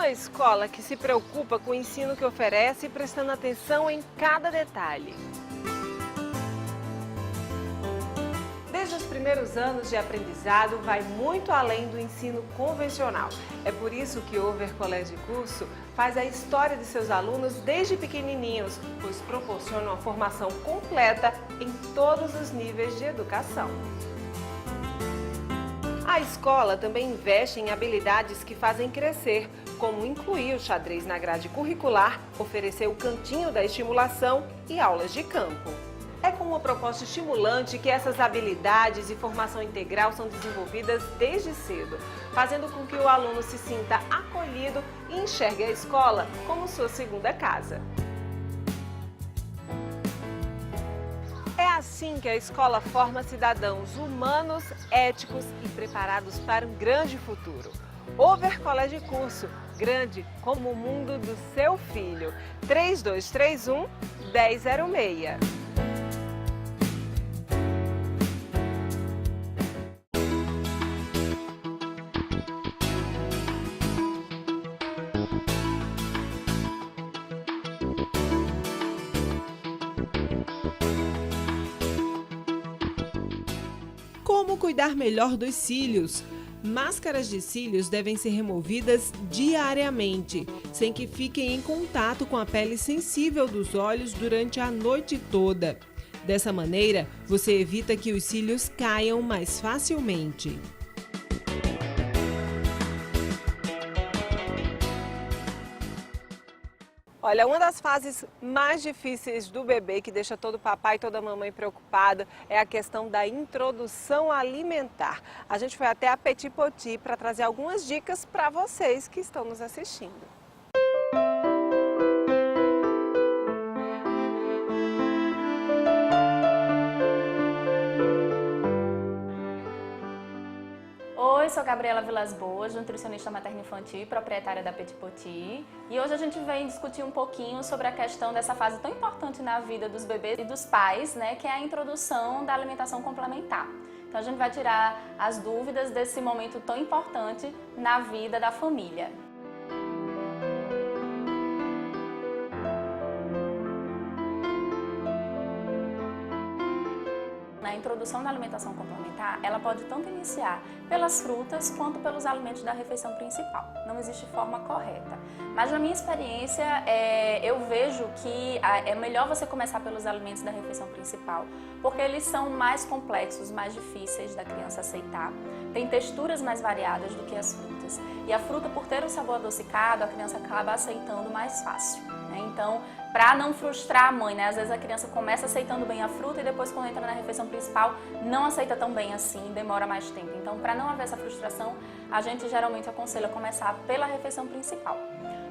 Uma escola que se preocupa com o ensino que oferece, prestando atenção em cada detalhe. Desde os primeiros anos de aprendizado, vai muito além do ensino convencional. É por isso que o Over Colégio Curso faz a história de seus alunos desde pequenininhos, pois proporciona uma formação completa em todos os níveis de educação. A escola também investe em habilidades que fazem crescer, como incluir o xadrez na grade curricular, oferecer o cantinho da estimulação e aulas de campo. É com uma proposta estimulante que essas habilidades e formação integral são desenvolvidas desde cedo, fazendo com que o aluno se sinta acolhido e enxergue a escola como sua segunda casa. É assim que a escola forma cidadãos humanos, éticos e preparados para um grande futuro. Over Colégio Curso, grande como o mundo do seu filho. 3231-1006. Como cuidar melhor dos cílios? Máscaras de cílios devem ser removidas diariamente, sem que fiquem em contato com a pele sensível dos olhos durante a noite toda. Dessa maneira, você evita que os cílios caiam mais facilmente. Olha, uma das fases mais difíceis do bebê, que deixa todo papai e toda mamãe preocupado, é a questão da introdução alimentar. A gente foi até a Petit Poti para trazer algumas dicas para vocês que estão nos assistindo. Oi, sou Gabriela Vilas Boas, nutricionista materno-infantil e proprietária da Petit Poti. E hoje a gente vem discutir um pouquinho sobre a questão dessa fase tão importante na vida dos bebês e dos pais, né, que é a introdução da alimentação complementar. Então a gente vai tirar as dúvidas desse momento tão importante na vida da família. A introdução da alimentação complementar, ela pode tanto iniciar pelas frutas quanto pelos alimentos da refeição principal. Não existe forma correta. Mas na minha experiência, eu vejo que é melhor você começar pelos alimentos da refeição principal, porque eles são mais complexos, mais difíceis da criança aceitar. Tem texturas mais variadas do que as frutas. E a fruta, por ter um sabor adocicado, a criança acaba aceitando mais fácil, né? Então, para não frustrar a mãe, né? Às vezes a criança começa aceitando bem a fruta e depois, quando entra na refeição principal, não aceita tão bem assim, demora mais tempo. Então, para não haver essa frustração, a gente geralmente aconselha começar pela refeição principal.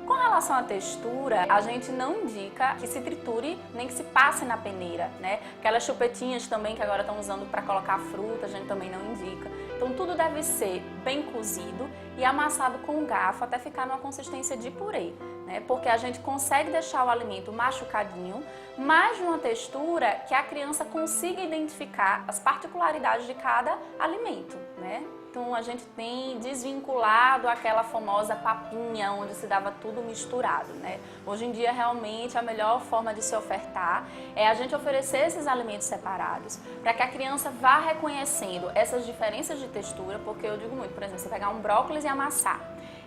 Com relação à textura, a gente não indica que se triture nem que se passe na peneira, né? Aquelas chupetinhas também que agora estão usando para colocar a fruta, a gente também não indica. Então tudo deve ser bem cozido e amassado com um garfo até ficar numa consistência de purê, né? Porque a gente consegue deixar o alimento machucadinho, mas de uma textura que a criança consiga identificar as particularidades de cada alimento, né? Então a gente tem desvinculado aquela famosa papinha onde se dava tudo misturado, né? Hoje em dia realmente a melhor forma de se ofertar é a gente oferecer esses alimentos separados para que a criança vá reconhecendo essas diferenças de textura, porque eu digo muito, por exemplo, você pegar um brócolis e amassar.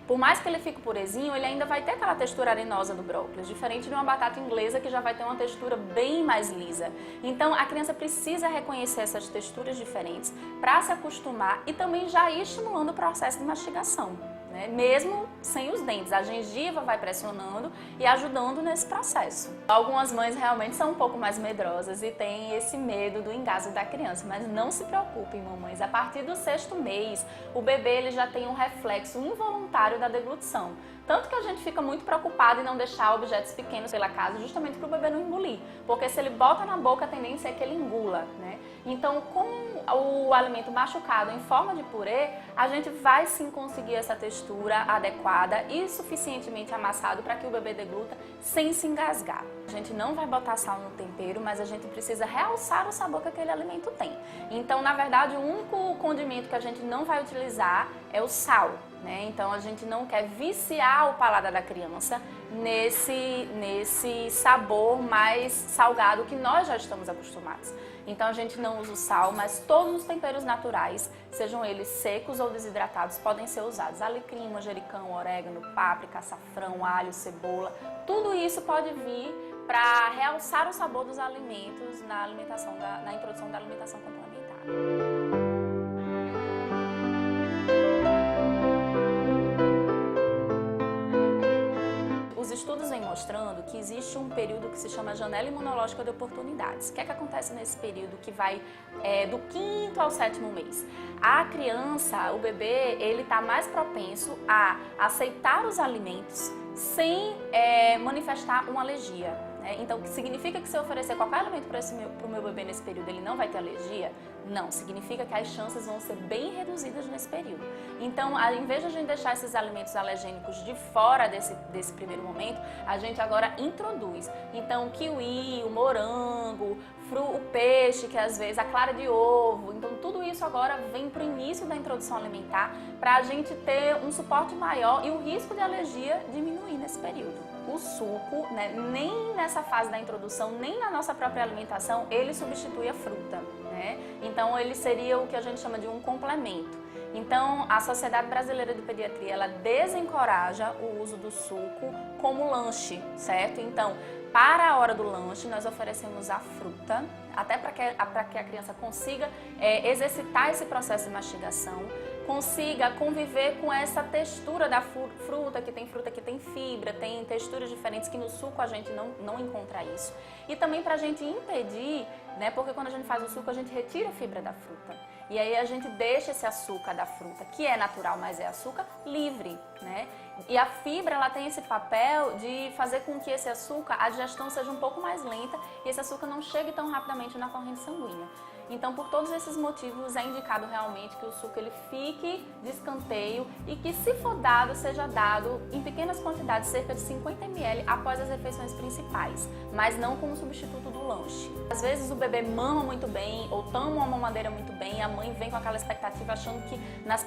Por mais que ele fique purezinho, ele ainda vai ter aquela textura arenosa do brócolis, diferente de uma batata inglesa que já vai ter uma textura bem mais lisa. Então, a criança precisa reconhecer essas texturas diferentes para se acostumar e também já ir estimulando o processo de mastigação, né? Mesmo sem os dentes. A gengiva vai pressionando e ajudando nesse processo. Algumas mães realmente são um pouco mais medrosas e têm esse medo do engasgo da criança, mas não se preocupem, mamães. A partir do 6º mês, o bebê ele já tem um reflexo involuntário da deglutição. Tanto que a gente fica muito preocupado em não deixar objetos pequenos pela casa, justamente para o bebê não engolir. Porque se ele bota na boca, a tendência é que ele engula, né? Então, com o alimento machucado em forma de purê, a gente vai sim conseguir essa textura adequada e suficientemente amassado para que o bebê degluta sem se engasgar. A gente não vai botar sal no tempero, mas a gente precisa realçar o sabor que aquele alimento tem. Então, na verdade, o único condimento que a gente não vai utilizar é o sal, né? Então, a gente não quer viciar o paladar da criança nesse sabor mais salgado que nós já estamos acostumados. Então, a gente não usa o sal, mas todos os temperos naturais, sejam eles secos ou desidratados, podem ser usados. Alecrim, manjericão, orégano, páprica, açafrão, alho, cebola, tudo isso pode vir para realçar o sabor dos alimentos na introdução da alimentação complementar. Os estudos vêm mostrando que existe um período que se chama janela imunológica de oportunidades. O que é que acontece nesse período que vai do 5º ao 7º mês? A criança, o bebê, ele está mais propenso a aceitar os alimentos sem manifestar uma alergia. Então, significa que se eu oferecer qualquer alimento para o meu bebê nesse período, ele não vai ter alergia? Não, significa que as chances vão ser bem reduzidas nesse período. Então, em vez de a gente deixar esses alimentos alergênicos de fora desse primeiro momento, a gente agora introduz. Então, o kiwi, o morango, o peixe, que às vezes a clara de ovo, então tudo isso agora vem para o início da introdução alimentar para a gente ter um suporte maior e o risco de alergia diminuir nesse período. O suco, né, nem nessa fase da introdução, nem na nossa própria alimentação, ele substitui a fruta, né? Então ele seria o que a gente chama de um complemento. Então a Sociedade Brasileira de Pediatria, ela desencoraja o uso do suco como lanche, certo? Então, para a hora do lanche, nós oferecemos a fruta, até para que a criança consiga exercitar esse processo de mastigação, consiga conviver com essa textura da fruta que tem fibra, tem texturas diferentes que no suco a gente não encontra isso. E também para a gente impedir, né, porque quando a gente faz o suco a gente retira a fibra da fruta. E aí a gente deixa esse açúcar da fruta, que é natural, mas é açúcar, livre, né? E a fibra, ela tem esse papel de fazer com que esse açúcar, a digestão seja um pouco mais lenta e esse açúcar não chegue tão rapidamente na corrente sanguínea. Então, por todos esses motivos, é indicado realmente que o suco ele fique de escanteio e que, se for dado, seja dado em pequenas quantidades, cerca de 50 ml, após as refeições principais, mas não como substituto do lanche. Às vezes o bebê mama muito bem ou toma uma mamadeira muito bem, a mãe vem com aquela expectativa achando que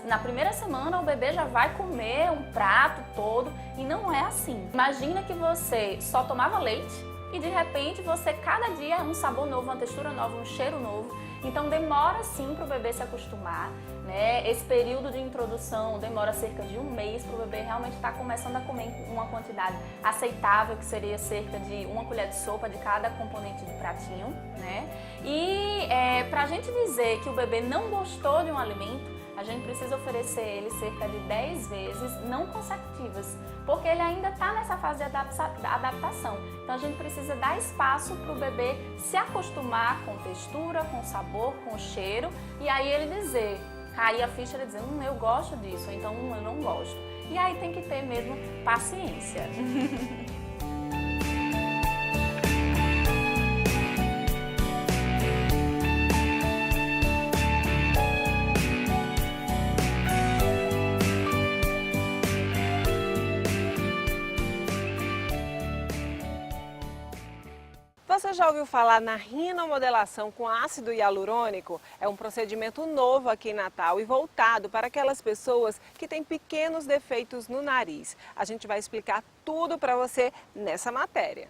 na primeira semana o bebê já vai comer um prato todo e não é assim. Imagina que você só tomava leite e de repente você cada dia um sabor novo, uma textura nova, um cheiro novo. Então demora sim para o bebê se acostumar, né? Esse período de introdução demora cerca de 1 mês para o bebê realmente estar começando a comer uma quantidade aceitável, que seria cerca de 1 colher de sopa de cada componente do pratinho, né? E para a gente dizer que o bebê não gostou de um alimento, a gente precisa oferecer ele cerca de 10 vezes não consecutivas, porque ele ainda está nessa fase de adaptação. Então a gente precisa dar espaço para o bebê se acostumar com textura, com sabor, com cheiro, e aí ele dizer, cair a ficha e dizer, eu gosto disso, ou então eu não gosto. E aí tem que ter mesmo paciência. Você já ouviu falar na rinomodelação com ácido hialurônico? É um procedimento novo aqui em Natal e voltado para aquelas pessoas que têm pequenos defeitos no nariz. A gente vai explicar tudo para você nessa matéria.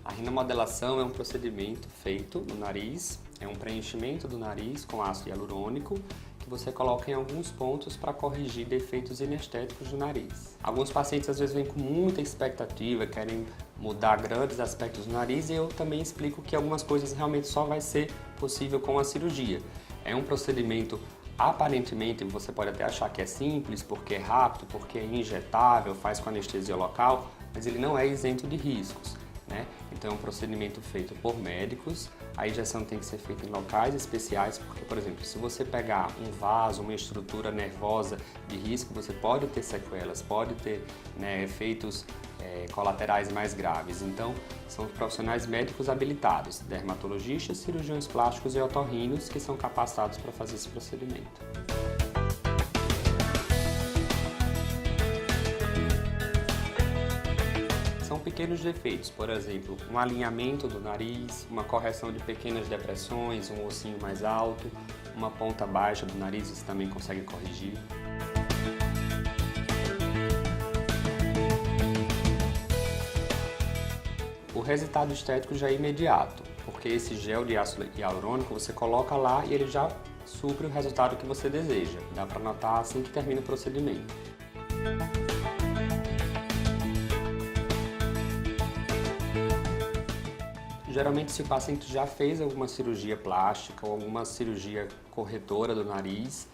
A rinomodelação é um procedimento feito no nariz, é um preenchimento do nariz com ácido hialurônico que você coloca em alguns pontos para corrigir defeitos inestéticos do nariz. Alguns pacientes às vezes vêm com muita expectativa, querem mudar grandes aspectos do nariz, e eu também explico que algumas coisas realmente só vai ser possível com a cirurgia. É um procedimento, aparentemente, você pode até achar que é simples, porque é rápido, porque é injetável, faz com anestesia local, mas ele não é isento de riscos. né? Então é um procedimento feito por médicos. A injeção tem que ser feita em locais especiais, porque, por exemplo, se você pegar um vaso, uma estrutura nervosa de risco, você pode ter sequelas, pode ter, né, efeitos colaterais mais graves. Então, são profissionais médicos habilitados, dermatologistas, cirurgiões plásticos e otorrinos que são capacitados para fazer esse procedimento. São pequenos defeitos, por exemplo, um alinhamento do nariz, uma correção de pequenas depressões, um ossinho mais alto, uma ponta baixa do nariz, isso também consegue corrigir. O resultado estético já é imediato, porque esse gel de ácido hialurônico você coloca lá e ele já supre o resultado que você deseja. Dá para notar assim que termina o procedimento. Geralmente, se o paciente já fez alguma cirurgia plástica ou alguma cirurgia corretora do nariz,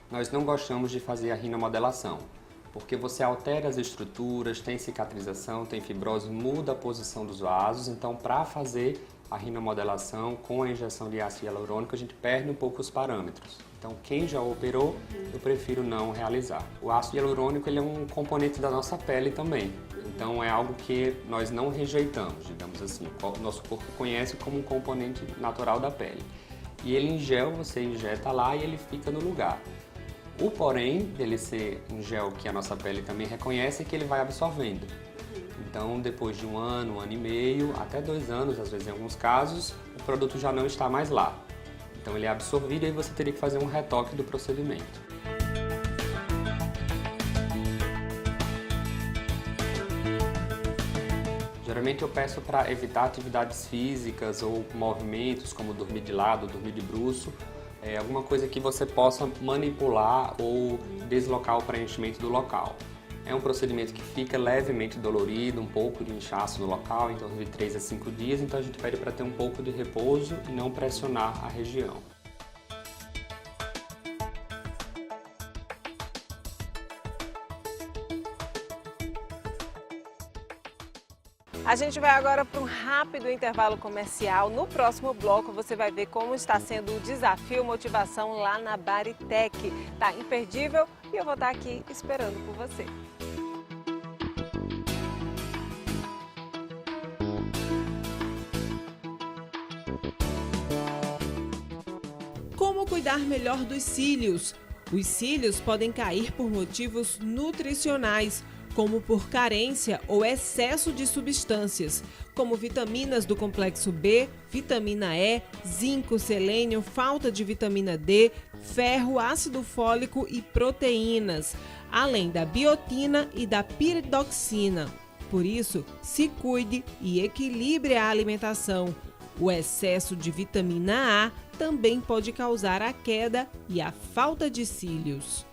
nós não gostamos de fazer a rinomodelação, porque você altera as estruturas, tem cicatrização, tem fibrose, muda a posição dos vasos. Então, para fazer a rinomodelação com a injeção de ácido hialurônico, a gente perde um pouco os parâmetros. Então, quem já operou, eu prefiro não realizar. O ácido hialurônico ele é um componente da nossa pele também. Então, é algo que nós não rejeitamos, digamos assim. O nosso corpo conhece como um componente natural da pele. E ele em gel, você injeta lá e ele fica no lugar. O porém dele ser um gel que a nossa pele também reconhece é que ele vai absorvendo. Então, depois de um ano e meio, até 2 anos, às vezes em alguns casos, o produto já não está mais lá. Então, ele é absorvido e aí você teria que fazer um retoque do procedimento. Geralmente eu peço para evitar atividades físicas ou movimentos como dormir de lado, dormir de bruço, alguma coisa que você possa manipular ou deslocar o preenchimento do local. É um procedimento que fica levemente dolorido, um pouco de inchaço no local, em torno de 3 a 5 dias, então a gente pede para ter um pouco de repouso e não pressionar a região. A gente vai agora para um rápido intervalo comercial. No próximo bloco você vai ver como está sendo o desafio motivação lá na Baritec. Tá imperdível e eu vou estar aqui esperando por você. Como cuidar melhor dos cílios? Os cílios podem cair por motivos nutricionais, como por carência ou excesso de substâncias, como vitaminas do complexo B, vitamina E, zinco, selênio, falta de vitamina D, ferro, ácido fólico e proteínas, além da biotina e da piridoxina. Por isso, se cuide e equilibre a alimentação. O excesso de vitamina A também pode causar a queda e a falta de cílios.